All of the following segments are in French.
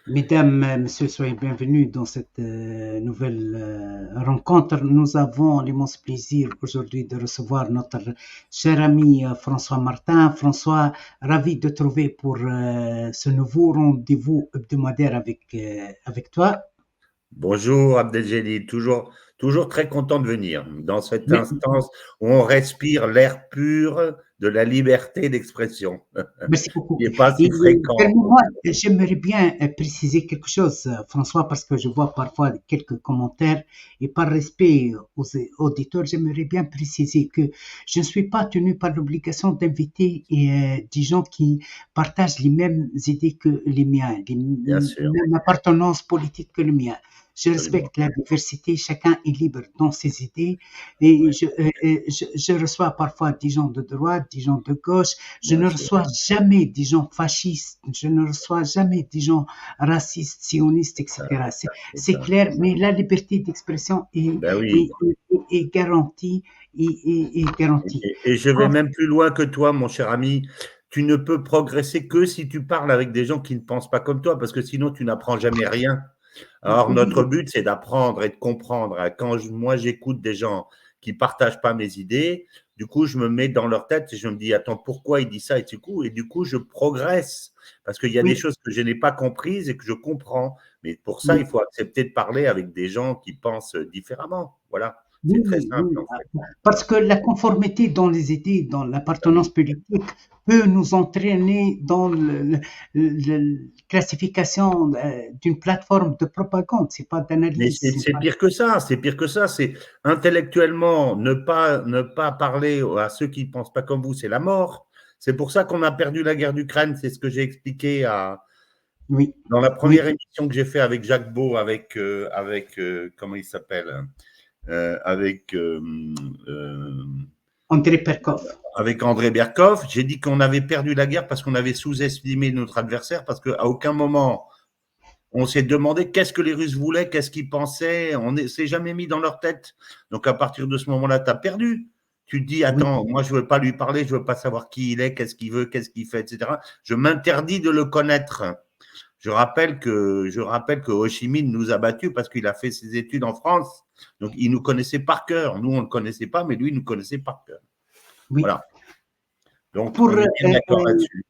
Mesdames, Messieurs, soyez bienvenus dans cette nouvelle rencontre. Nous avons l'immense plaisir aujourd'hui de recevoir notre cher ami François Martin. François, ravi de trouver pour ce nouveau rendez-vous hebdomadaire avec toi. Bonjour Abdeljelil, toujours très content de venir dans cette Mais, instance où on respire l'air pur de la liberté d'expression, Merci beaucoup. qui n'est pas Et si fréquent. moi, j'aimerais bien préciser quelque chose, François, parce que je vois parfois quelques commentaires et par respect aux auditeurs, j'aimerais bien préciser que je ne suis pas tenu par l'obligation d'inviter des gens qui partagent les mêmes idées que les miens, les Bien sûr, mêmes appartenances politiques que le mien. Je absolument. respecte la diversité, chacun est libre dans ses idées et Oui, je reçois parfois des gens de droite, des gens de gauche. Je bien ne sûr, reçois jamais des gens fascistes, je ne reçois jamais des gens racistes, sionistes, ça, etc. c'est C'est ça. clair, mais la liberté d'expression Ben oui, est garantie. Est garantie. et je vais même plus loin que toi, mon cher ami. Tu ne peux progresser que si tu parles avec des gens qui ne pensent pas comme toi, parce que sinon tu n'apprends jamais rien. Alors, notre Oui, but, c'est d'apprendre et de comprendre. Quand moi, j'écoute des gens qui ne partagent pas mes idées, du coup, je me mets dans leur tête et je me dis, attends, pourquoi il dit ça? Et du coup, je progresse parce qu'il y a des oui, choses que je n'ai pas comprises et que je comprends. Mais pour ça, il oui. faut accepter de parler avec des gens qui pensent différemment. Voilà, c'est très Oui, simple, oui, en fait. parce que la conformité dans les idées, dans Ah l'appartenance oui. politique, peut nous entraîner dans la classification d'une plateforme de propagande. C'est pas Mais d'analyse. c'est pire que ça, c'est pire que ça. C'est intellectuellement ne pas parler à ceux qui ne pensent pas comme vous, c'est la mort. C'est pour ça qu'on a perdu la guerre d'Ukraine. C'est ce que j'ai expliqué Oui, dans la oui. première émission que j'ai fait avec Jacques Beau, comment il s'appelle, avec euh, André Perkov. avec André Berkoff. J'ai dit qu'on avait perdu la guerre parce qu'on avait sous-estimé notre adversaire, parce qu'à aucun moment on s'est demandé qu'est-ce que les Russes voulaient, qu'est-ce qu'ils pensaient. On ne s'est jamais mis dans leur tête. Donc, à partir de ce moment-là, tu as perdu. Tu te dis, Oui, attends, moi, je ne veux pas lui parler, je ne veux pas savoir qui il est, qu'est-ce qu'il veut, qu'est-ce qu'il fait, etc. Je m'interdis de le connaître. Je rappelle que Ho Chi Minh nous a battus parce qu'il a fait ses études en France. Donc, il nous connaissait par cœur. Nous, on ne le connaissait pas, mais lui, il nous connaissait par cœur. oui. Voilà. Donc, Pour, on est bien d'accord là-dessus.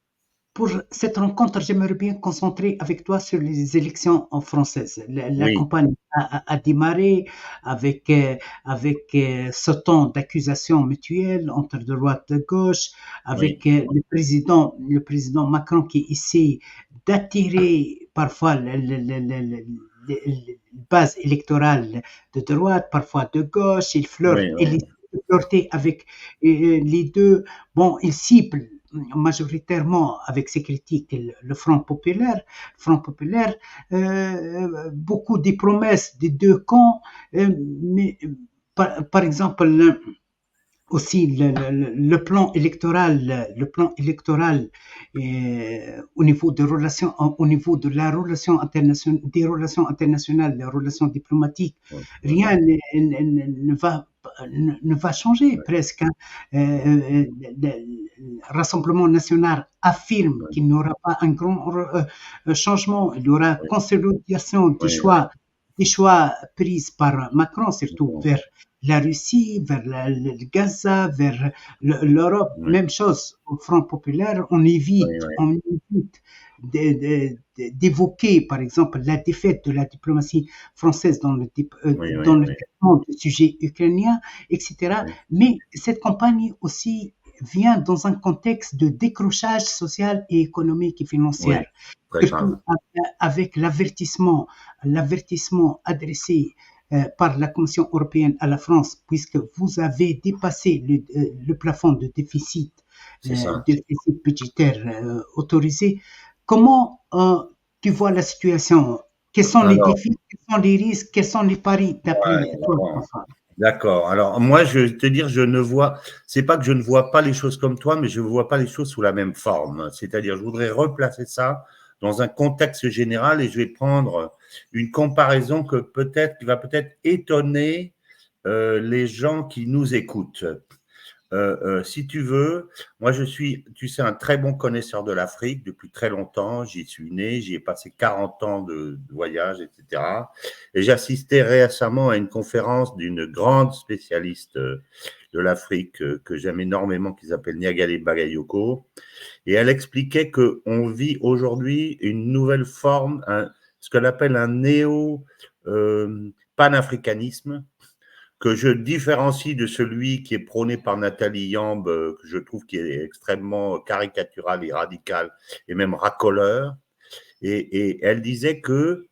pour cette rencontre, j'aimerais bien concentrer avec toi sur les élections en françaises. La Oui, campagne a démarré avec ce temps d'accusation mutuelle entre droite et gauche, oui, avec le président Macron qui essaie d'attirer parfois la base électorale de droite, parfois de gauche. oui, Il oui, essaie de flirter avec les deux. Bon, il cible majoritairement avec ses critiques le Front populaire, beaucoup des promesses des deux camps, mais par exemple aussi le plan électoral au niveau de la relation internationale, des relations internationales, des relations diplomatiques, oui, oui, rien ne va changer presque. Hein. Le Rassemblement national affirme oui, qu'il n'y aura pas un grand changement, il y aura oui, consolidation oui, des choix pris par Macron, surtout oui, vers la Russie, vers le Gaza, vers l'Europe. oui, Même chose au Front populaire, oui, oui, on évite d'évoquer, par exemple, la défaite de la diplomatie française oui, dans oui, le oui, traitement du sujet ukrainien, etc. oui. Mais cette campagne aussi vient dans un contexte de décrochage social et économique et financier, Oui, très grave. surtout avec l'avertissement adressé par la Commission européenne à la France, puisque vous avez dépassé le plafond C'est ça. déficit budgétaire autorisé. Comment tu vois la situation? Quels sont les Alors, défis, quels sont les risques, quels sont les paris d'après toi, bon, François? d'accord. Alors, moi, je vais te dire, c'est pas que je ne vois pas les choses comme toi, mais je ne vois pas les choses sous la même forme. C'est-à-dire, je voudrais replacer ça dans un contexte général et je vais prendre une comparaison qui va peut-être étonner les gens qui nous écoutent. si tu veux, moi je suis, tu sais, un très bon connaisseur de l'Afrique depuis très longtemps. J'y suis né, j'y ai passé 40 ans de voyage, etc. Et j'assistais récemment à une conférence d'une grande spécialiste de l'Afrique que j'aime énormément, qui s'appelle Niagale Bagayoko. Et elle expliquait qu'on vit aujourd'hui une nouvelle forme, ce qu'elle appelle un néo-panafricanisme, que je différencie de celui qui est prôné par Nathalie Yamb, que je trouve qui est extrêmement caricatural et radical, et même racoleur. Et elle disait que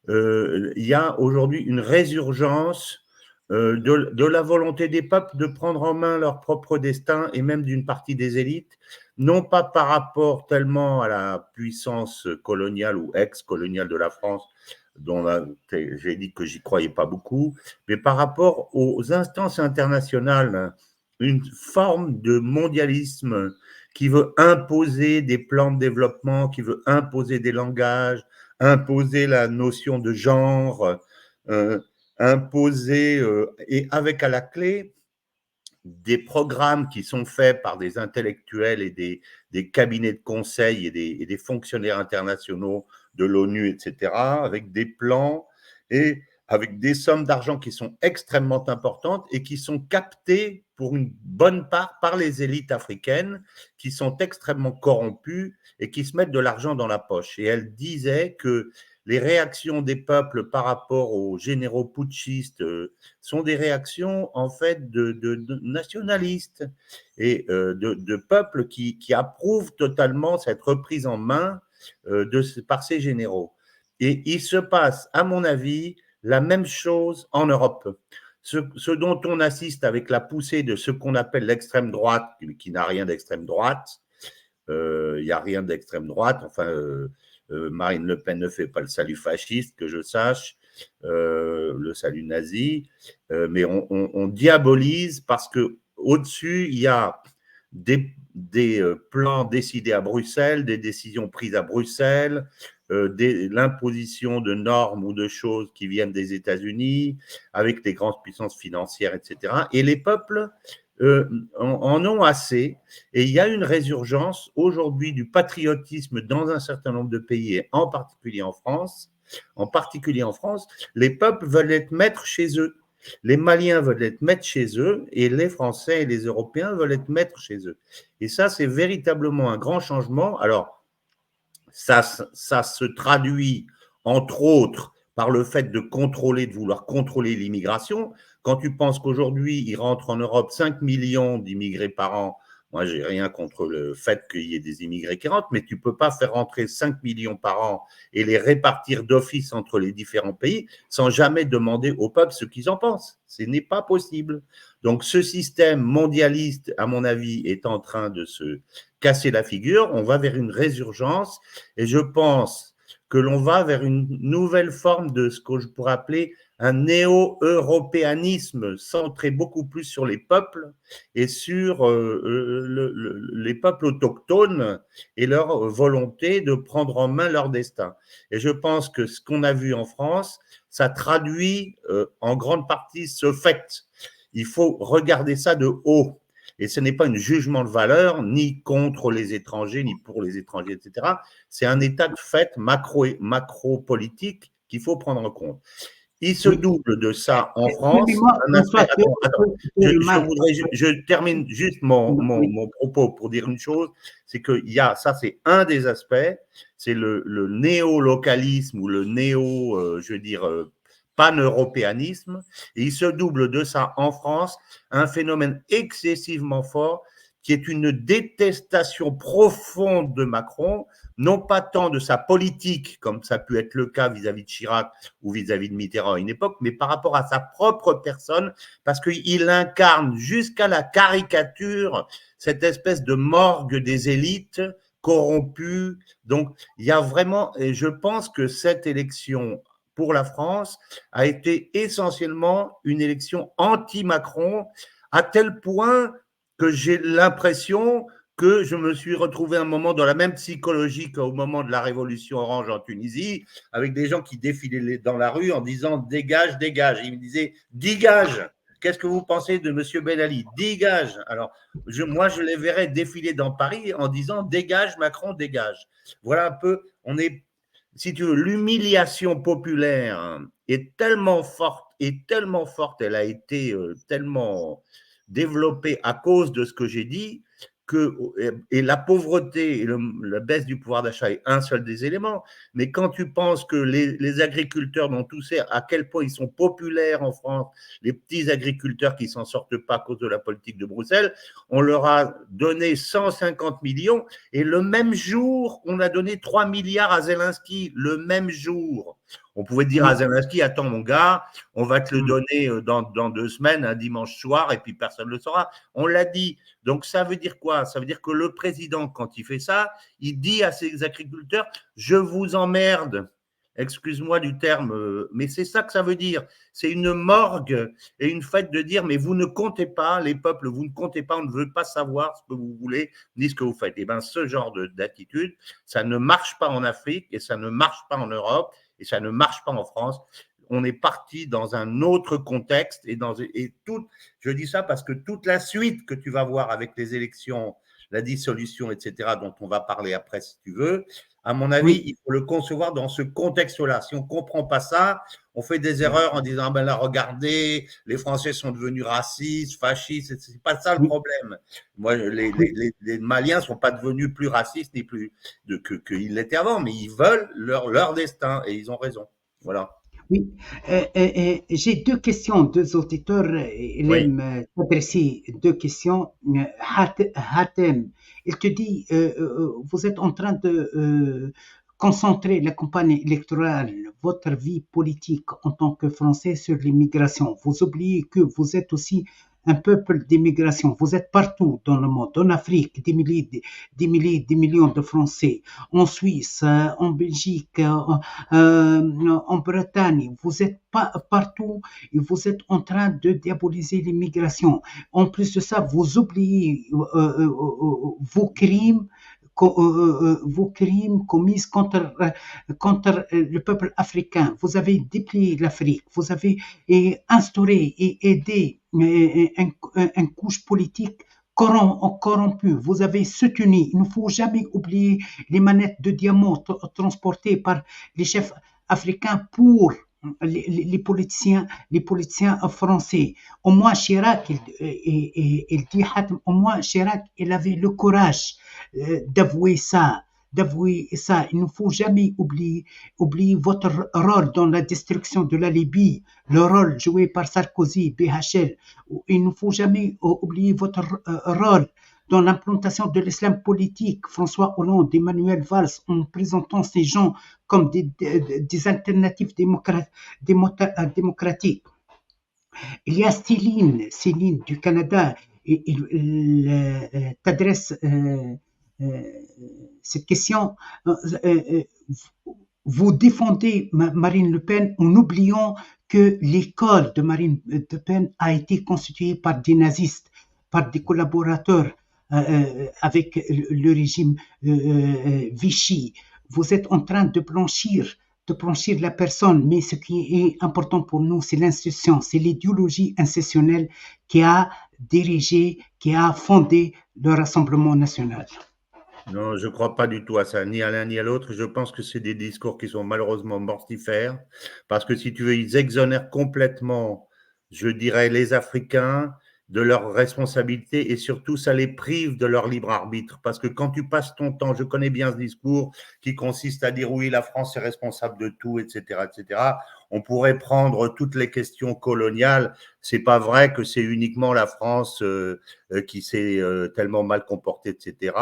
il y a aujourd'hui une résurgence de la volonté des peuples de prendre en main leur propre destin, et même d'une partie des élites, non pas par rapport tellement à la puissance coloniale ou ex-coloniale de la France, dont j'ai dit que j'y croyais pas beaucoup, mais par rapport aux instances internationales, une forme de mondialisme qui veut imposer des plans de développement, qui veut imposer des langages, imposer la notion de genre, imposer, et avec à la clé des programmes qui sont faits par des intellectuels et des cabinets de conseil et des fonctionnaires internationaux de l'ONU, etc., avec des plans et avec des sommes d'argent qui sont extrêmement importantes et qui sont captées pour une bonne part par les élites africaines, qui sont extrêmement corrompues et qui se mettent de l'argent dans la poche. Et elle disait que les réactions des peuples par rapport aux généraux putschistes sont des réactions en fait de nationalistes et de peuples qui approuvent totalement cette reprise en main par ces généraux. Et il se passe, à mon avis, la même chose en Europe. Ce dont on assiste avec la poussée de ce qu'on appelle l'extrême droite, qui n'a rien d'extrême droite, il n'y a rien d'extrême droite, enfin, Marine Le Pen ne fait pas le salut fasciste, que je sache, le salut nazi, mais on diabolise parce qu'au-dessus, il y a des plans décidés à Bruxelles, des décisions prises à Bruxelles, l'imposition de normes ou de choses qui viennent des États-Unis, avec les grandes puissances financières, etc. Et les peuples en ont assez. Et il y a une résurgence aujourd'hui du patriotisme dans un certain nombre de pays, et en particulier en France. En particulier en France, les peuples veulent être maîtres chez eux. Les Maliens veulent être maîtres chez eux et les Français et les Européens veulent être maîtres chez eux. Et ça, c'est véritablement un grand changement. Alors, ça se traduit, entre autres, par le fait de vouloir contrôler l'immigration. Quand tu penses qu'aujourd'hui, il rentre en Europe 5 millions d'immigrés par an, moi, j'ai rien contre le fait qu'il y ait des immigrés qui rentrent, mais tu ne peux pas faire rentrer 5 millions par an et les répartir d'office entre les différents pays sans jamais demander au peuple ce qu'ils en pensent. Ce n'est pas possible. Donc, ce système mondialiste, à mon avis, est en train de se casser la figure. On va vers une résurgence et je pense que l'on va vers une nouvelle forme de ce que je pourrais appeler un néo-européanisme centré beaucoup plus sur les peuples et sur les peuples autochtones et leur volonté de prendre en main leur destin. Et je pense que ce qu'on a vu en France, ça traduit en grande partie ce fait. Il faut regarder ça de haut. Et ce n'est pas un jugement de valeur, ni contre les étrangers, ni pour les étrangers, etc. C'est un état de fait macro-politique qu'il faut prendre en compte. Il se double de ça en France. Je termine juste mon propos pour dire une chose, c'est que ça c'est un des aspects, c'est le néo-localisme ou le pan-européanisme, et il se double de ça en France un phénomène excessivement fort qui est une détestation profonde de Macron, non pas tant de sa politique, comme ça a pu être le cas vis-à-vis de Chirac ou vis-à-vis de Mitterrand à une époque, mais par rapport à sa propre personne, parce qu'il incarne jusqu'à la caricature cette espèce de morgue des élites corrompues. Donc, il y a vraiment, et je pense que cette élection pour la France a été essentiellement une élection anti-Macron, à tel point que j'ai l'impression que je me suis retrouvé un moment dans la même psychologie qu'au moment de la révolution orange en Tunisie, avec des gens qui défilaient dans la rue en disant « dégage, dégage ». Ils me disaient « dégage ». qu'est-ce que vous pensez de M. Ben Ali? Dégage. Alors, moi, je les verrais défiler dans Paris en disant dégage, Macron, dégage. Voilà un peu, si tu veux, l'humiliation populaire est tellement forte, elle a été tellement développée à cause de ce que j'ai dit, et la pauvreté et la baisse du pouvoir d'achat est un seul des éléments. Mais quand tu penses que les agriculteurs dont tout sait à quel point ils sont populaires en France, les petits agriculteurs qui s'en sortent pas à cause de la politique de Bruxelles, on leur a donné 150 millions et le même jour, on a donné 3 milliards à Zelensky, le même jour. On pouvait dire à Zelensky, attends mon gars, on va te le donner dans 2 semaines, un dimanche soir, et puis personne ne le saura. On l'a dit. Donc ça veut dire quoi? Ça veut dire que le président, quand il fait ça, il dit à ses agriculteurs, je vous emmerde. Excuse-moi du terme, mais c'est ça que ça veut dire. C'est une morgue et une fête de dire, mais vous ne comptez pas, les peuples, vous ne comptez pas, on ne veut pas savoir ce que vous voulez ni ce que vous faites. Et bien, ce genre d'attitude, ça ne marche pas en Afrique et ça ne marche pas en Europe et ça ne marche pas en France. On est parti dans un autre contexte je dis ça parce que toute la suite que tu vas voir avec les élections, la dissolution, etc., dont on va parler après si tu veux, à mon avis, il faut le concevoir dans ce contexte-là. Si on ne comprend pas ça, on fait des erreurs en disant, ben là, regardez, les Français sont devenus racistes, fascistes, c'est pas ça le problème. Moi, les Maliens ne sont pas devenus plus racistes ni plus qu'ils l'étaient avant, mais ils veulent leur destin et ils ont raison. Voilà. Oui, j'ai deux questions, deux auditeurs. Il aime t'adresser deux questions. Hatem, il te dit, vous êtes en train de concentrer la campagne électorale, votre vie politique en tant que Français sur l'immigration. Vous oubliez que vous êtes aussi un peuple d'immigration. Vous êtes partout dans le monde, en Afrique, des millions de Français, en Suisse, en Belgique, en Bretagne. Vous êtes partout et vous êtes en train de diaboliser l'immigration. En plus de ça, vous oubliez vos crimes commis contre le peuple africain. Vous avez déplié l'Afrique, vous avez instauré et aidé une couche politique corrompue. Vous avez soutenu. Il ne faut jamais oublier les manettes de diamants transportées par les chefs africains pour les politiciens français. Au moins Chirac, il dit, au moins Chirac, il avait le courage d'avouer ça. Il ne faut jamais oublier votre rôle dans la destruction de la Libye, le rôle joué par Sarkozy, BHL. Il ne faut jamais oublier votre rôle dans l'implantation de l'islam politique, François Hollande, Emmanuel Valls, en présentant ces gens comme des alternatives démocratiques. Il y a Céline du Canada, il t'adresse cette question. Vous défendez Marine Le Pen en oubliant que l'école de Marine Le Pen a été constituée par des nazistes, par des collaborateurs avec le régime Vichy. Vous êtes en train de blanchir la personne, mais ce qui est important pour nous, c'est l'institution, c'est l'idéologie institutionnelle qui a dirigé, qui a fondé le Rassemblement national. Non, je ne crois pas du tout à ça, ni à l'un ni à l'autre. Je pense que c'est des discours qui sont malheureusement mortifères, parce que si tu veux, ils exonèrent complètement, je dirais, les Africains de leurs responsabilités et surtout, ça les prive de leur libre arbitre. Parce que quand tu passes ton temps, je connais bien ce discours qui consiste à dire oui, la France est responsable de tout, etc., etc. On pourrait prendre toutes les questions coloniales. C'est pas vrai que c'est uniquement la France qui s'est tellement mal comportée, etc.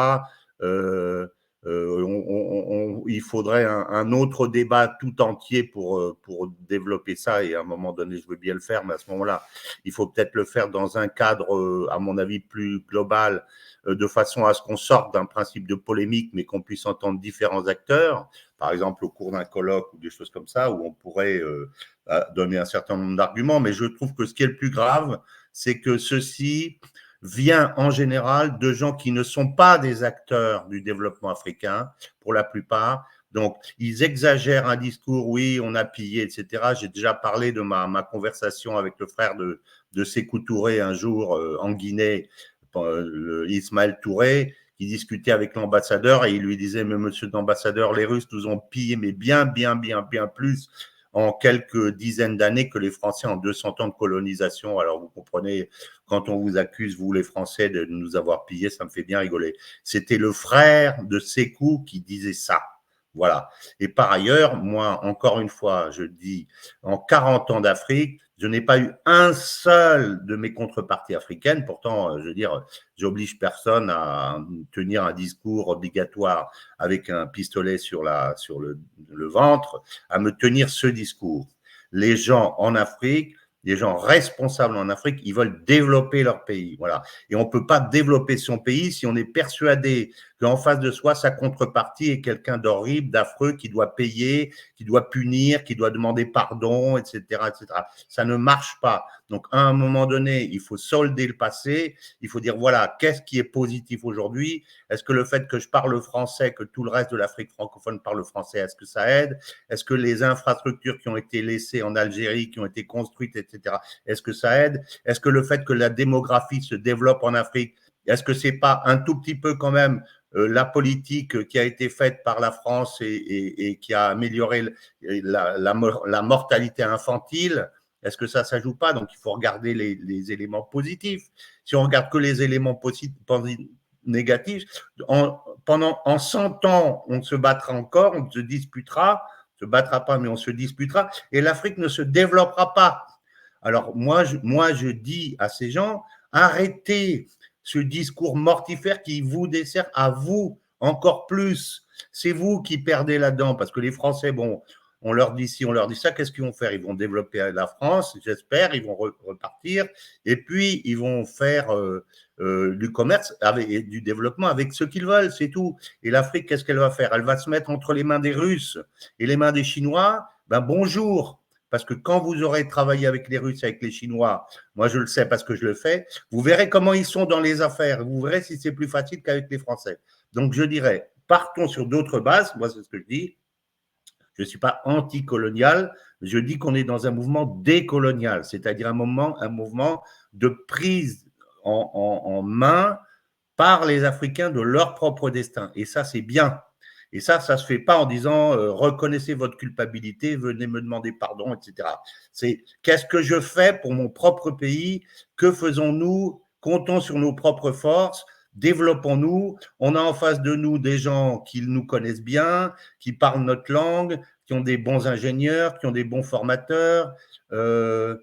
Il faudrait un autre débat tout entier pour développer ça, et à un moment donné, je veux bien le faire, mais à ce moment-là, il faut peut-être le faire dans un cadre, à mon avis, plus global, de façon à ce qu'on sorte d'un principe de polémique, mais qu'on puisse entendre différents acteurs, par exemple au cours d'un colloque ou des choses comme ça, où on pourrait donner un certain nombre d'arguments. Mais je trouve que ce qui est le plus grave, c'est que ceci vient en général de gens qui ne sont pas des acteurs du développement africain, pour la plupart, Donc, ils exagèrent un discours, oui, on a pillé, etc. J'ai déjà parlé de ma conversation avec le frère de Sékou Touré un jour en Guinée, Ismaël Touré, qui discutait avec l'ambassadeur et il lui disait, mais monsieur l'ambassadeur, les Russes nous ont pillé, mais bien plus en quelques dizaines d'années que les Français en 200 ans de colonisation. Alors, vous comprenez, quand on vous accuse, vous les Français, de nous avoir pillés, ça me fait bien rigoler. C'était le frère de Sékou qui disait ça. Voilà. Et par ailleurs, moi, encore une fois, je dis, en 40 ans d'Afrique, je n'ai pas eu un seul de mes contreparties africaines. Pourtant, je veux dire, j'oblige personne à tenir un discours obligatoire avec un pistolet sur le ventre, à me tenir ce discours. Les gens en Afrique, les gens responsables en Afrique, ils veulent développer leur pays. Voilà. Et on ne peut pas développer son pays si on est persuadé qu'en face de soi, sa contrepartie est quelqu'un d'horrible, d'affreux, qui doit payer, qui doit punir, qui doit demander pardon, etc., etc. Ça ne marche pas. Donc, à un moment donné, il faut solder le passé. Il faut dire, voilà, qu'est-ce qui est positif aujourd'hui? Est-ce que le fait que je parle français, que tout le reste de l'Afrique francophone parle français, est-ce que ça aide? Est-ce que les infrastructures qui ont été laissées en Algérie, qui ont été construites, etc., est-ce que ça aide? Est-ce que le fait que la démographie se développe en Afrique, est-ce que c'est pas un tout petit peu quand même la politique qui a été faite par la France et qui a amélioré la mortalité infantile? Est-ce que ça joue pas? Donc, il faut regarder les éléments positifs. Si on regarde que les éléments négatifs, en 100 ans, on se battra encore, on se disputera, on se battra pas, mais on se disputera, et l'Afrique ne se développera pas. Alors, moi, je dis à ces gens, arrêtez ce discours mortifère qui vous dessert à vous encore plus. C'est vous qui perdez là-dedans, parce que les Français, bon, on leur dit ci, on leur dit ça, qu'est-ce qu'ils vont faire? Ils vont développer la France, j'espère, ils vont repartir, et puis ils vont faire du commerce et du développement avec ce qu'ils veulent, c'est tout. Et l'Afrique, qu'est-ce qu'elle va faire? Elle va se mettre entre les mains des Russes et les mains des Chinois. Ben bonjour, parce que quand vous aurez travaillé avec les Russes, avec les Chinois, moi je le sais parce que je le fais, vous verrez comment ils sont dans les affaires, vous verrez si c'est plus facile qu'avec les Français. Donc je dirais, partons sur d'autres bases, moi c'est ce que je dis, je ne suis pas anticolonial, je dis qu'on est dans un mouvement décolonial, c'est-à-dire un mouvement de prise en main par les Africains de leur propre destin. Et ça, c'est bien. Et ça se fait pas en disant reconnaissez votre culpabilité, venez me demander pardon, etc. C'est qu'est-ce que je fais pour mon propre pays? Que faisons-nous? Comptons sur nos propres forces. Développons-nous. On a en face de nous des gens qui nous connaissent bien, qui parlent notre langue, qui ont des bons ingénieurs, qui ont des bons formateurs. Je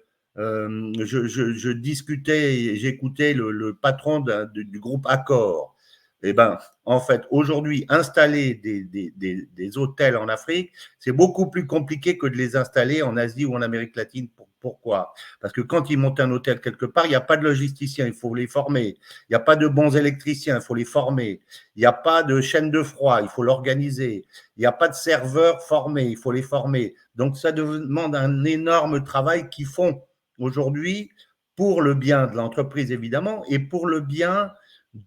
discutais, j'écoutais le patron du groupe Accor. Eh ben, en fait, aujourd'hui, installer des hôtels en Afrique, c'est beaucoup plus compliqué que de les installer en Asie ou en Amérique latine. Pourquoi? Parce que quand ils montent un hôtel quelque part, il n'y a pas de logisticiens, il faut les former. Il n'y a pas de bons électriciens, il faut les former. Il n'y a pas de chaîne de froid, il faut l'organiser. Il n'y a pas de serveurs formés, il faut les former. Donc, ça demande un énorme travail qu'ils font aujourd'hui pour le bien de l'entreprise, évidemment, et pour le bien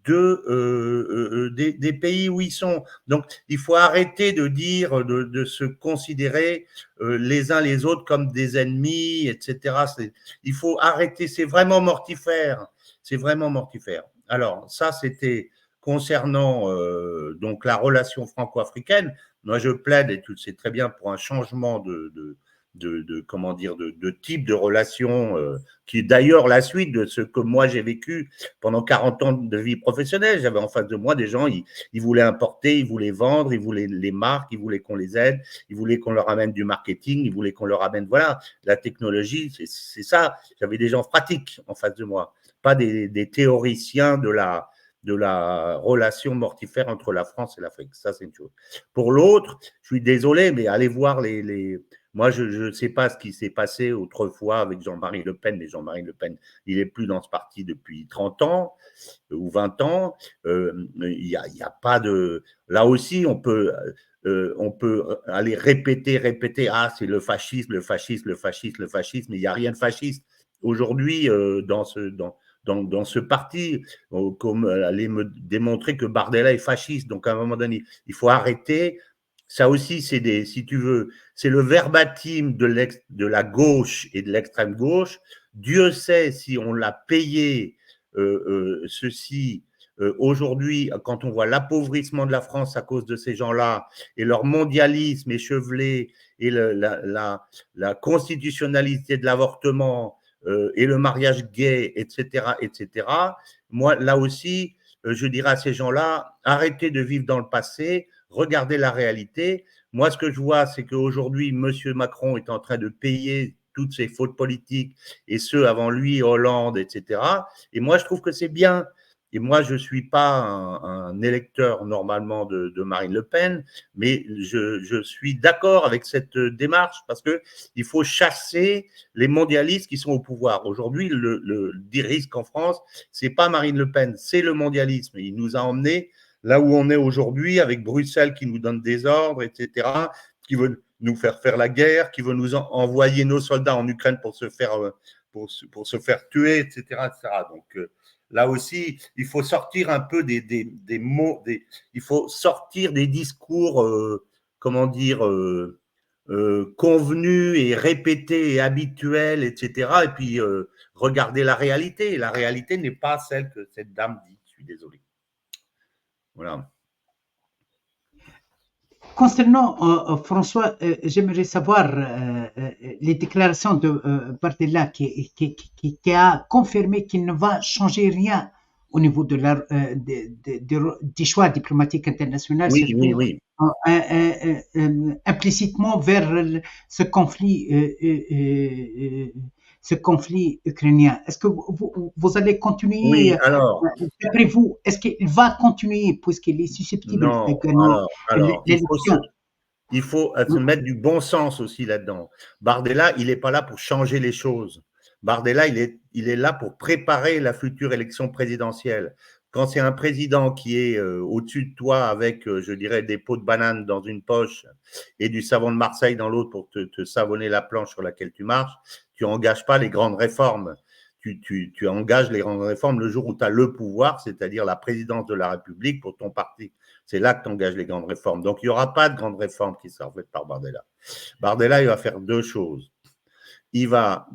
des pays où ils sont. Donc, il faut arrêter de dire, de se considérer les uns les autres comme des ennemis, etc. Il faut arrêter, c'est vraiment mortifère. C'est vraiment mortifère. Alors, ça, c'était concernant donc la relation franco-africaine. Moi, je plaide, et tu le sais très bien, pour un changement comment dire, de type de relation qui est d'ailleurs la suite de ce que moi j'ai vécu pendant 40 ans de vie professionnelle. J'avais en face de moi des gens, ils voulaient importer, ils voulaient vendre, ils voulaient les marques, ils voulaient qu'on les aide, ils voulaient qu'on leur amène du marketing, ils voulaient qu'on leur amène, voilà, la technologie, c'est ça. J'avais des gens pratiques en face de moi, pas des théoriciens de la relation mortifère entre la France et l'Afrique. Ça, c'est une chose. Pour l'autre, je suis désolé, mais allez voir moi, je ne sais pas ce qui s'est passé autrefois avec Jean-Marie Le Pen, mais Jean-Marie Le Pen, il n'est plus dans ce parti depuis 30 ans ou 20 ans. Il n'y a pas de... Là aussi, on peut aller répéter, ah, c'est le fascisme, mais il n'y a rien de fasciste. Aujourd'hui, dans ce parti, comme aller me démontrer que Bardella est fasciste. Donc, à un moment donné, il faut arrêter. Ça aussi, si tu veux, c'est le verbatim de la gauche et de l'extrême gauche. Dieu sait si on l'a payé ceci aujourd'hui, quand on voit l'appauvrissement de la France à cause de ces gens-là et leur mondialisme échevelé et la constitutionnalité de l'avortement et le mariage gay, etc., etc. Moi, là aussi, je dirais à ces gens-là, arrêtez de vivre dans le passé, regardez la réalité. Moi, ce que je vois, c'est qu'aujourd'hui, M. Macron est en train de payer toutes ses fautes politiques et ceux avant lui, Hollande, etc. Et moi, je trouve que c'est bien. Et moi, je ne suis pas un électeur normalement de Marine Le Pen, mais je suis d'accord avec cette démarche parce qu'il faut chasser les mondialistes qui sont au pouvoir. Aujourd'hui, le risque en France, ce n'est pas Marine Le Pen, c'est le mondialisme. Il nous a emmenés là où on est aujourd'hui, avec Bruxelles qui nous donne des ordres, etc., qui veut nous faire la guerre, qui veut nous envoyer nos soldats en Ukraine pour se faire tuer, etc., etc. Donc, là aussi, il faut sortir un peu des mots, il faut sortir des discours, comment dire, convenus et répétés et habituels, etc. Et puis, regarder la réalité. La réalité n'est pas celle que cette dame dit. Je suis désolé. Voilà. Concernant François, j'aimerais savoir les déclarations de Bardella qui a confirmé qu'il ne va changer rien au niveau des choix diplomatiques internationaux, Oui, surtout oui, oui. Implicitement vers ce conflit ukrainien. Est-ce que vous allez continuer, Oui, alors, d'après vous, est-ce qu'il va continuer puisqu'il est susceptible de non, gagner alors, l'élection? il faut se mettre du bon sens aussi là-dedans. Bardella, il n'est pas là pour changer les choses. Bardella, il est là pour préparer la future élection présidentielle. Quand c'est un président qui est au-dessus de toi avec, je dirais, des pots de banane dans une poche et du savon de Marseille dans l'autre pour te savonner la planche sur laquelle tu marches, tu n'engages pas les grandes réformes. Tu engages les grandes réformes le jour où tu as le pouvoir, c'est-à-dire la présidence de la République pour ton parti. C'est là que tu engages les grandes réformes. Donc, il n'y aura pas de grandes réformes qui seront faites par Bardella. Bardella, il va faire deux choses. Il va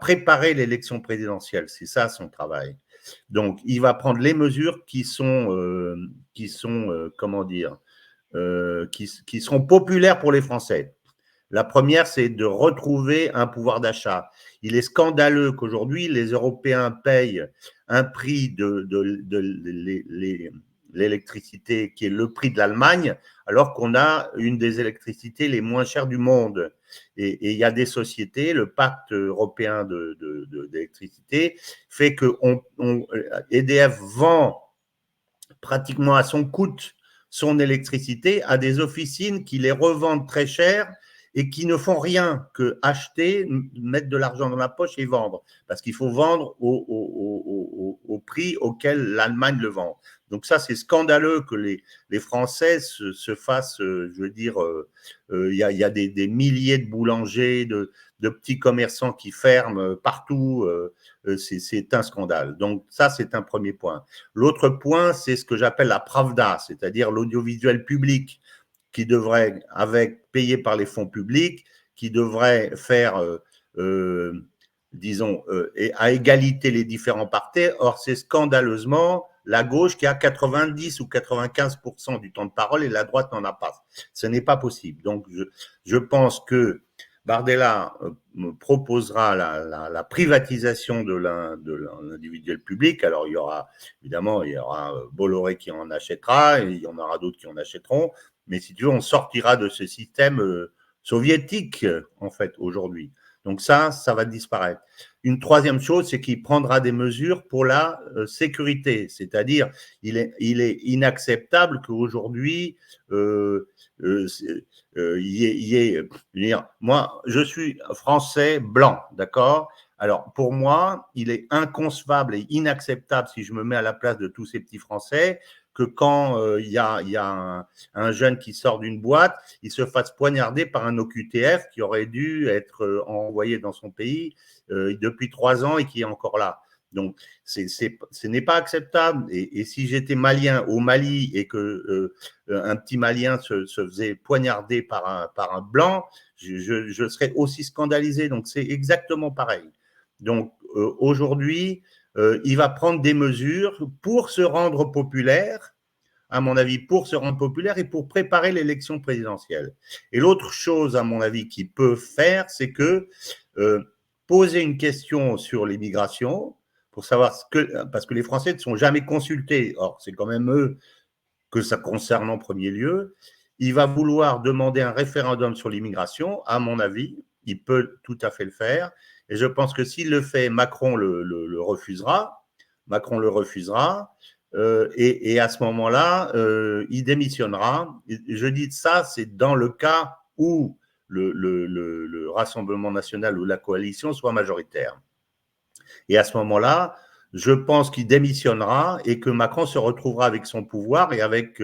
préparer l'élection présidentielle. C'est ça son travail. Donc, il va prendre les mesures qui sont comment dire, qui seront populaires pour les Français. La première, c'est de retrouver un pouvoir d'achat. Il est scandaleux qu'aujourd'hui, les Européens payent un prix de l'électricité qui est le prix de l'Allemagne, alors qu'on a une des électricités les moins chères du monde. Et il y a des sociétés, le pacte européen d'électricité fait que EDF vend pratiquement à son coût son électricité à des officines qui les revendent très cher et qui ne font rien que acheter, mettre de l'argent dans la poche et vendre. Parce qu'il faut vendre au prix auquel l'Allemagne le vend. Donc ça, c'est scandaleux que les Français se fassent, je veux dire, il y a des milliers de boulangers, de petits commerçants qui ferment partout. C'est un scandale. Donc ça, c'est un premier point. L'autre point, c'est ce que j'appelle la pravda, c'est-à-dire l'audiovisuel public qui devrait, payé par les fonds publics, qui devrait faire, disons, à égalité les différents partis. Or, c'est scandaleusement la gauche qui a 90 ou 95% du temps de parole et la droite n'en a pas. Ce n'est pas possible. Donc, je pense que Bardella proposera la privatisation de l'individuel public. Alors, il y aura Bolloré qui en achètera, et il y en aura d'autres qui en achèteront. Mais si tu veux, on sortira de ce système soviétique, en fait, aujourd'hui. Donc ça va disparaître. Une troisième chose, c'est qu'il prendra des mesures pour la sécurité. C'est-à-dire, il est inacceptable qu'aujourd'hui, moi, je suis français blanc, d'accord? Alors, pour moi, il est inconcevable et inacceptable, si je me mets à la place de tous ces petits Français, que quand il y a un jeune qui sort d'une boîte, il se fasse poignarder par un OQTF qui aurait dû être envoyé dans son pays depuis 3 ans et qui est encore là. Donc, ce n'est pas acceptable. Et si j'étais malien au Mali et que un petit malien se faisait poignarder par un blanc, je serais aussi scandalisé. Donc, c'est exactement pareil. Donc, aujourd'hui, il va prendre des mesures pour se rendre populaire, à mon avis, pour se rendre populaire et pour préparer l'élection présidentielle. Et l'autre chose, à mon avis, qu'il peut faire, c'est que poser une question sur l'immigration, pour savoir parce que les Français ne sont jamais consultés, or c'est quand même eux que ça concerne en premier lieu, il va vouloir demander un référendum sur l'immigration, à mon avis, il peut tout à fait le faire, et je pense que s'il le fait, Macron le refusera, et à ce moment-là, il démissionnera. Je dis ça, c'est dans le cas où le Rassemblement national ou la coalition soit majoritaire. Et à ce moment-là, je pense qu'il démissionnera et que Macron se retrouvera avec son pouvoir et avec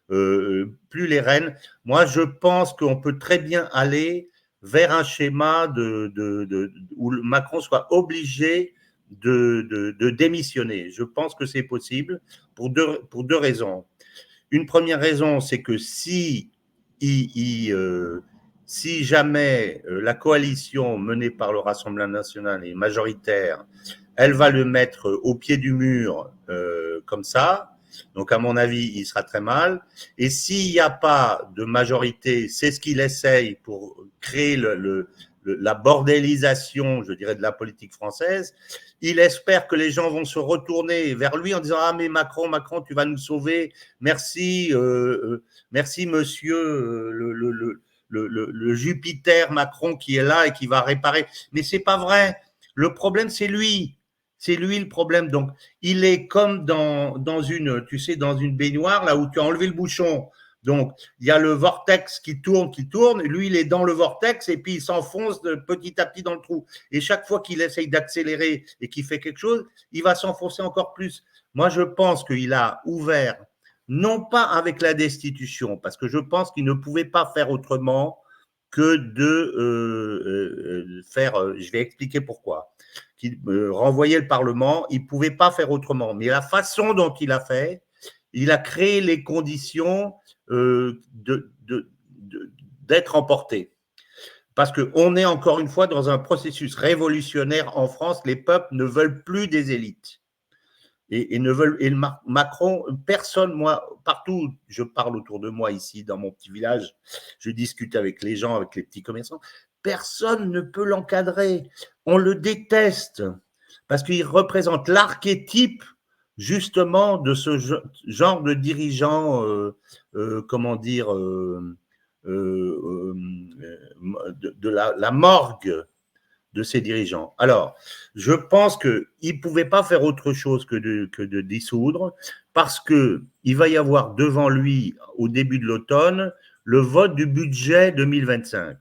plus les rênes. Moi, je pense qu'on peut très bien aller vers un schéma où Macron soit obligé de démissionner. Je pense que c'est possible pour deux raisons. Une première raison, c'est que si jamais la coalition menée par le Rassemblement national est majoritaire, elle va le mettre au pied du mur comme ça. Donc, à mon avis, il sera très mal. Et s'il n'y a pas de majorité, c'est ce qu'il essaye pour créer la bordélisation, je dirais, de la politique française. Il espère que les gens vont se retourner vers lui en disant « Ah, mais Macron, tu vas nous sauver. Merci, merci monsieur le Jupiter Macron qui est là et qui va réparer. » Mais c'est pas vrai. Le problème, c'est lui. C'est lui le problème. Donc, il est comme dans une baignoire, là où tu as enlevé le bouchon. Donc, il y a le vortex qui tourne. Lui, il est dans le vortex et puis il s'enfonce petit à petit dans le trou. Et chaque fois qu'il essaye d'accélérer et qu'il fait quelque chose, il va s'enfoncer encore plus. Moi, je pense qu'il a ouvert, non pas avec la destitution, parce que je pense qu'il ne pouvait pas faire autrement que de faire, je vais expliquer pourquoi, qu'il renvoyait le Parlement, il ne pouvait pas faire autrement. Mais la façon dont il a fait, il a créé les conditions d'être emporté. Parce qu'on est encore une fois dans un processus révolutionnaire en France, les peuples ne veulent plus des élites. Et Macron, personne, moi, partout, je parle autour de moi ici, dans mon petit village, je discute avec les gens, avec les petits commerçants, personne ne peut l'encadrer. On le déteste parce qu'il représente l'archétype justement de ce genre de dirigeant, comment dire, de la morgue de ses dirigeants. Alors, je pense qu'il ne pouvait pas faire autre chose que de dissoudre, parce qu'il va y avoir devant lui, au début de l'automne, le vote du budget 2025.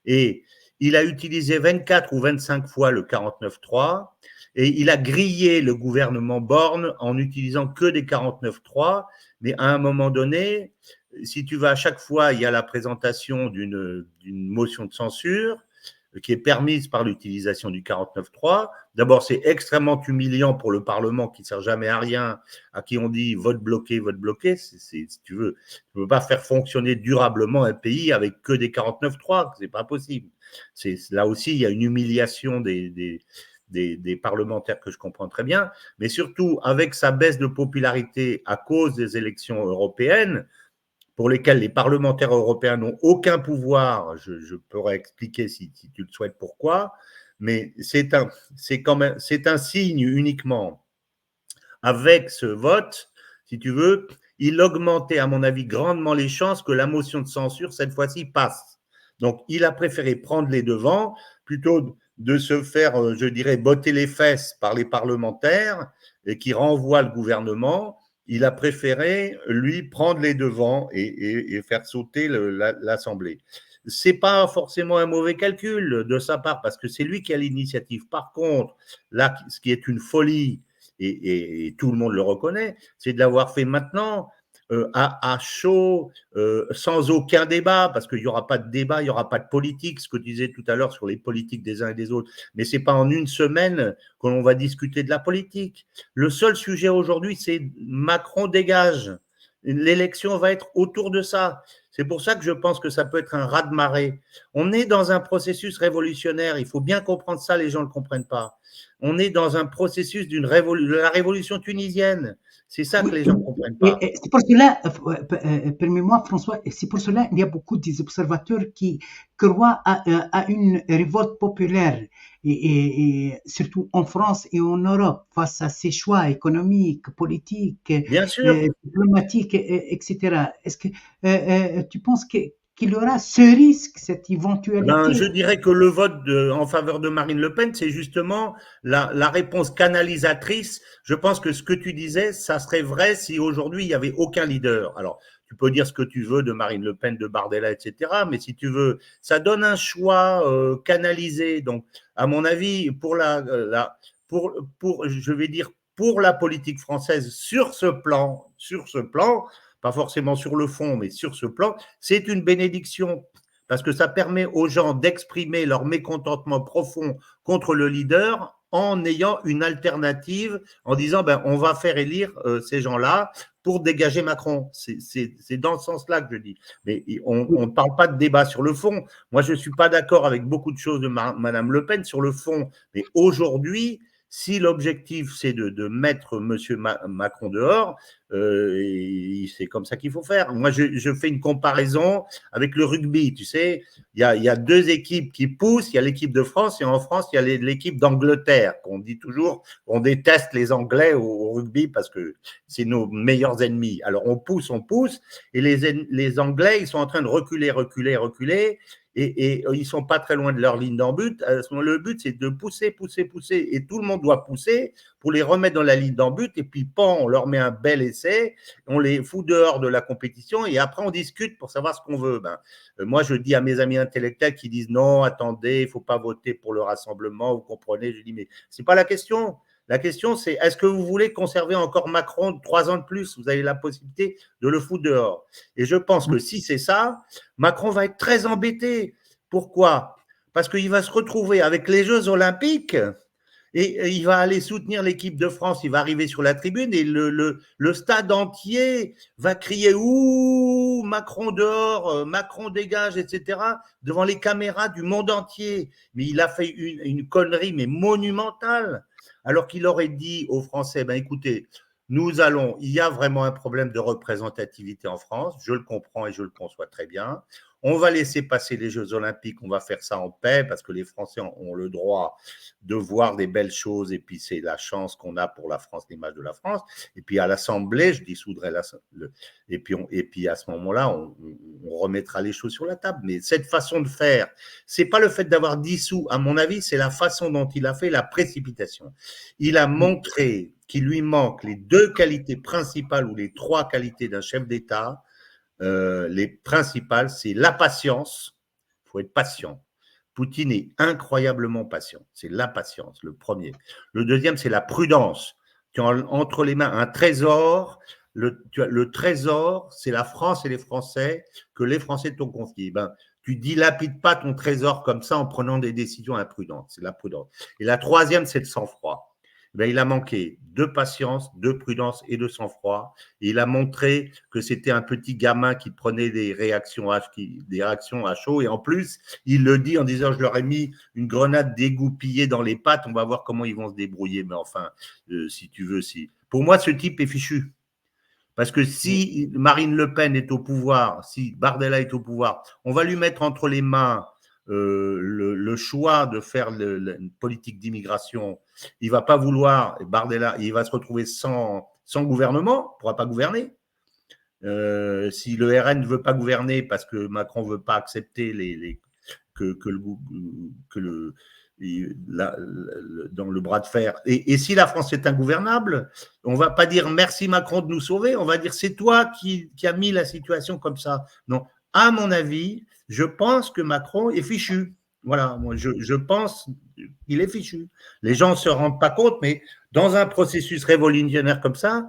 Et il a utilisé 24 ou 25 fois le 49.3, et il a grillé le gouvernement Borne en utilisant que des 49.3, mais à un moment donné, si tu vas à chaque fois, il y a la présentation d'une motion de censure, qui est permise par l'utilisation du 49.3. D'abord, c'est extrêmement humiliant pour le Parlement qui ne sert jamais à rien, à qui on dit vote bloqué. Si tu veux, tu ne peux pas faire fonctionner durablement un pays avec que des 49.3, c'est pas possible. Là aussi, il y a une humiliation des parlementaires que je comprends très bien, mais surtout avec sa baisse de popularité à cause des élections européennes, pour lesquels les parlementaires européens n'ont aucun pouvoir, je pourrais expliquer si tu le souhaites pourquoi, mais c'est un signe uniquement. Avec ce vote, si tu veux, il augmentait à mon avis grandement les chances que la motion de censure cette fois-ci passe. Donc il a préféré prendre les devants plutôt de se faire, je dirais, botter les fesses par les parlementaires et qui renvoient le gouvernement. Il a préféré, lui, prendre les devants et faire sauter l'Assemblée. Ce n'est pas forcément un mauvais calcul de sa part, parce que c'est lui qui a l'initiative. Par contre, là, ce qui est une folie, et tout le monde le reconnaît, c'est de l'avoir fait maintenant, à chaud, sans aucun débat, parce qu'il n'y aura pas de débat, il n'y aura pas de politique, ce que tu disais tout à l'heure sur les politiques des uns et des autres, mais ce n'est pas en une semaine que l'on va discuter de la politique. Le seul sujet aujourd'hui, c'est Macron dégage. L'élection va être autour de ça. C'est pour ça que je pense que ça peut être un raz-de-marée. On est dans un processus révolutionnaire, il faut bien comprendre ça, les gens ne le comprennent pas. On est dans un processus de la révolution tunisienne. C'est ça que Oui, les gens ne comprennent pas. et c'est pour cela, permets-moi François, c'est pour cela qu'il y a beaucoup d'observateurs qui croient à une révolte populaire, et surtout en France et en Europe, face à ces choix économiques, politiques, Bien sûr. diplomatiques, etc. Est-ce que tu penses qu'il y aura ce risque, cette Ben, je éventualité? dirais que le vote en faveur de Marine Le Pen, c'est justement la réponse canalisatrice. Je pense que ce que tu disais, ça serait vrai si aujourd'hui il n'y avait aucun leader. Alors, tu peux dire ce que tu veux de Marine Le Pen, de Bardella, etc. Mais si tu veux, ça donne un choix canalisé. Donc, à mon avis, je vais dire, pour la politique française sur ce plan, pas forcément sur le fond, mais sur ce plan, c'est une bénédiction parce que ça permet aux gens d'exprimer leur mécontentement profond contre le leader en ayant une alternative, en disant ben, on va faire élire ces gens-là pour dégager Macron. C'est dans ce sens-là que je dis. Mais on ne parle pas de débat sur le fond. Moi, je ne suis pas d'accord avec beaucoup de choses de Madame Le Pen sur le fond. Mais aujourd'hui, si l'objectif, c'est de mettre M. Macron dehors, c'est comme ça qu'il faut faire. Moi, je fais une comparaison avec le rugby. Tu sais, il y a deux équipes qui poussent. Il y a l'équipe de France et en France, il y a l'équipe d'Angleterre. Qu'on dit toujours, on déteste les Anglais au rugby parce que c'est nos meilleurs ennemis. Alors, on pousse, et les Anglais, ils sont en train de reculer. Et ils ne sont pas très loin de leur ligne d'en but. Le but, c'est de pousser. Et tout le monde doit pousser pour les remettre dans la ligne d'en but. Et puis, on leur met un bel essai, on les fout dehors de la compétition. Et après, on discute pour savoir ce qu'on veut. Moi, je dis à mes amis intellectuels qui disent non, attendez, il ne faut pas voter pour le rassemblement. Vous comprenez? Je dis, mais ce n'est pas la question. La question, c'est est-ce que vous voulez conserver encore Macron 3 ans de plus? Vous avez la possibilité de le foutre dehors. Et je pense que si c'est ça, Macron va être très embêté. Pourquoi? Parce qu'il va se retrouver avec les Jeux Olympiques et il va aller soutenir l'équipe de France. Il va arriver sur la tribune et le stade entier va crier « Ouh, Macron dehors, Macron dégage », etc. devant les caméras du monde entier. Mais il a fait une connerie, mais monumentale. Alors qu'il aurait dit aux Français, ben écoutez, il y a vraiment un problème de représentativité en France, je le comprends et je le conçois très bien. On va laisser passer les Jeux Olympiques, on va faire ça en paix parce que les Français ont le droit de voir des belles choses et puis c'est la chance qu'on a pour la France, l'image de la France. Et puis à l'Assemblée, je dissoudrai et puis à ce moment-là, on remettra les choses sur la table. Mais cette façon de faire, c'est pas le fait d'avoir dissous, à mon avis, c'est la façon dont il a fait la précipitation. Il a montré qu'il lui manque les 2 qualités principales ou les 3 qualités d'un chef d'État. Les principales, c'est la patience. Il faut être patient. Poutine est incroyablement patient. C'est la patience, le premier. Le deuxième, c'est la prudence. Tu as entre les mains un trésor. Le trésor, c'est la France et les Français que les Français t'ont confié. Tu dilapides pas ton trésor comme ça en prenant des décisions imprudentes. C'est la prudence. Et la troisième, c'est le sang-froid. Il a manqué de patience, de prudence et de sang-froid. Et il a montré que c'était un petit gamin qui prenait des réactions à chaud. Et en plus, il le dit en disant, je leur ai mis une grenade dégoupillée dans les pattes, on va voir comment ils vont se débrouiller. Mais enfin, si tu veux, si. Pour moi, ce type est fichu. Parce que si Marine Le Pen est au pouvoir, si Bardella est au pouvoir, on va lui mettre entre les mains le choix de faire une politique d'immigration. Il ne va pas vouloir, Bardella, il va se retrouver sans gouvernement, il ne pourra pas gouverner. Si le RN ne veut pas gouverner parce que Macron ne veut pas accepter dans le bras de fer. Et si la France est ingouvernable, on ne va pas dire merci Macron de nous sauver, on va dire c'est toi qui as mis la situation comme ça. Non, à mon avis, je pense que Macron est fichu. Voilà, moi je pense qu'il est fichu. Les gens ne se rendent pas compte, mais dans un processus révolutionnaire comme ça,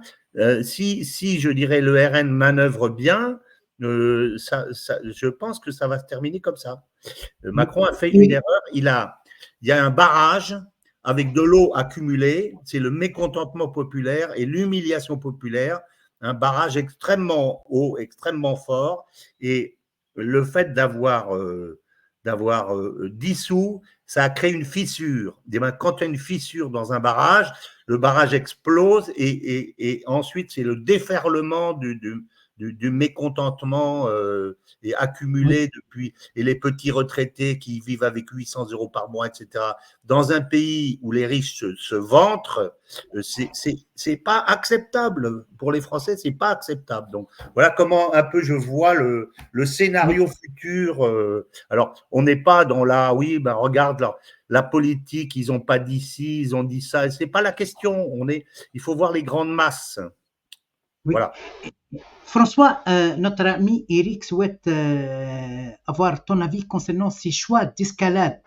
si, je dirais, le RN manœuvre bien, je pense que ça va se terminer comme ça. Macron a fait une erreur. Il y a un barrage avec de l'eau accumulée. C'est le mécontentement populaire et l'humiliation populaire. Un barrage extrêmement haut, extrêmement fort. Et le fait d'avoir dissous, ça a créé une fissure. Et bien, quand tu as une fissure dans un barrage, le barrage explose et ensuite, c'est le déferlement du mécontentement et accumulé depuis, et les petits retraités qui vivent avec 800 € par mois, etc. Dans un pays où les riches se ventrent, c'est pas acceptable. Pour les Français, c'est pas acceptable. Donc, voilà comment un peu je vois le scénario futur. Alors, on n'est pas dans oui, ben regarde la politique, ils n'ont pas dit ci, ils ont dit ça. C'est pas la question. Il faut voir les grandes masses. Oui. Voilà. François, notre ami Eric souhaite avoir ton avis concernant ces choix d'escalade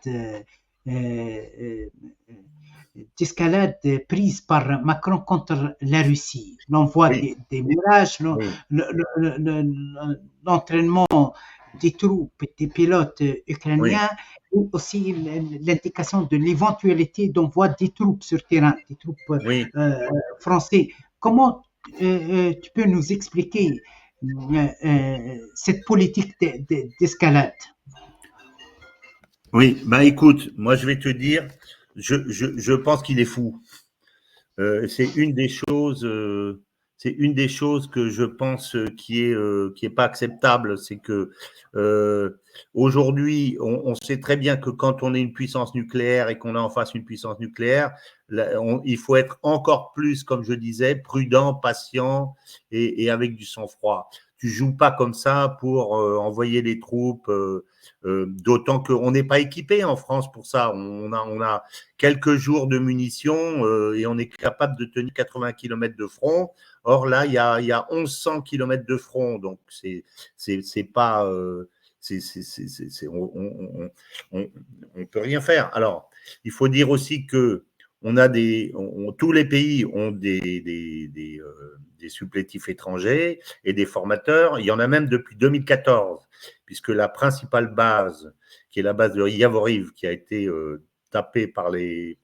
prise par Macron contre la Russie. L'envoi des mirages, l'entraînement des troupes, des pilotes ukrainiens, et aussi l'indication de l'éventualité d'envoi des troupes sur terrain, des troupes français. Comment tu peux nous expliquer cette politique d'escalade? Oui, ben écoute, moi je vais te dire, je pense qu'il est fou. C'est une des choses que je pense qui est pas acceptable, c'est que aujourd'hui, on sait très bien que quand on est une puissance nucléaire et qu'on a en face une puissance nucléaire, il faut être encore plus, comme je disais, prudent, patient et avec du sang-froid. Tu joues pas comme ça pour envoyer des troupes, d'autant qu'on n'est pas équipé en France pour ça. On a quelques jours de munitions et on est capable de tenir 80 km de front. Or là, il y a 1100 km de front, donc c'est pas, on peut rien faire. Alors, il faut dire aussi que tous les pays ont des supplétifs étrangers et des formateurs. Il y en a même depuis 2014, puisque la principale base, qui est la base de Yavoriv, qui a été tapée par les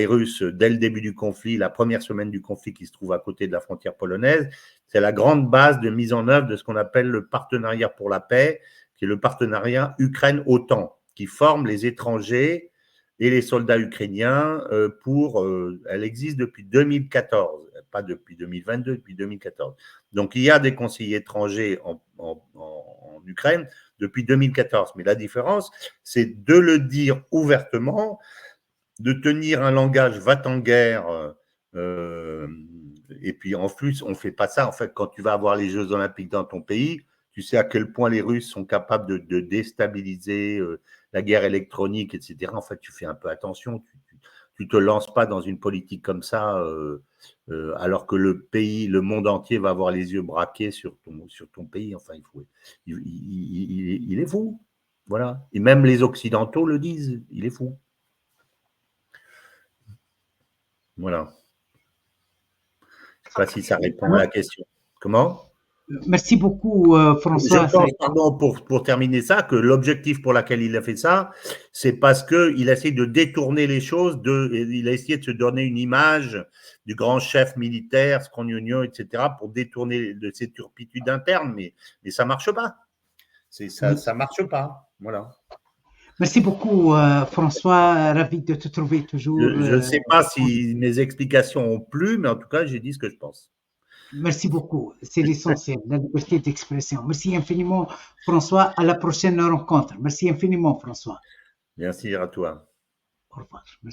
Russes dès le début du conflit, la première semaine du conflit, qui se trouve à côté de la frontière polonaise, c'est la grande base de mise en œuvre de ce qu'on appelle le partenariat pour la paix, qui est le partenariat Ukraine-OTAN, qui forme les étrangers et les soldats ukrainiens elle existe depuis 2014, pas depuis 2022, depuis 2014. Donc, il y a des conseillers étrangers en Ukraine depuis 2014. Mais la différence, c'est de le dire ouvertement, de tenir un langage va-t-en-guerre. Et puis, en plus, on ne fait pas ça. En fait, quand tu vas avoir les Jeux Olympiques dans ton pays, tu sais à quel point les Russes sont capables de déstabiliser la guerre électronique, etc. En fait, tu fais un peu attention. Tu ne te lances pas dans une politique comme ça alors que le monde entier va avoir les yeux braqués sur ton pays. Enfin, il est fou. Voilà. Et même les Occidentaux le disent. Il est fou. Voilà. Je ne sais pas si ça répond à la question. Comment ? Merci beaucoup, François. Je pense, pardon, pour terminer ça, que l'objectif pour lequel il a fait ça, c'est parce qu'il essaie de détourner les choses, il a essayé de se donner une image du grand chef militaire, Scrognogno, etc., pour détourner de ses turpitudes internes, mais ça ne marche pas. Ça ne marche pas. Voilà. Merci beaucoup, François. Ravi de te trouver toujours. Je ne sais pas si mes explications ont plu, mais en tout cas, j'ai dit ce que je pense. Merci beaucoup. C'est l'essentiel, la liberté d'expression. Merci infiniment, François. À la prochaine rencontre. Merci infiniment, François. Merci à toi. Au revoir. Merci.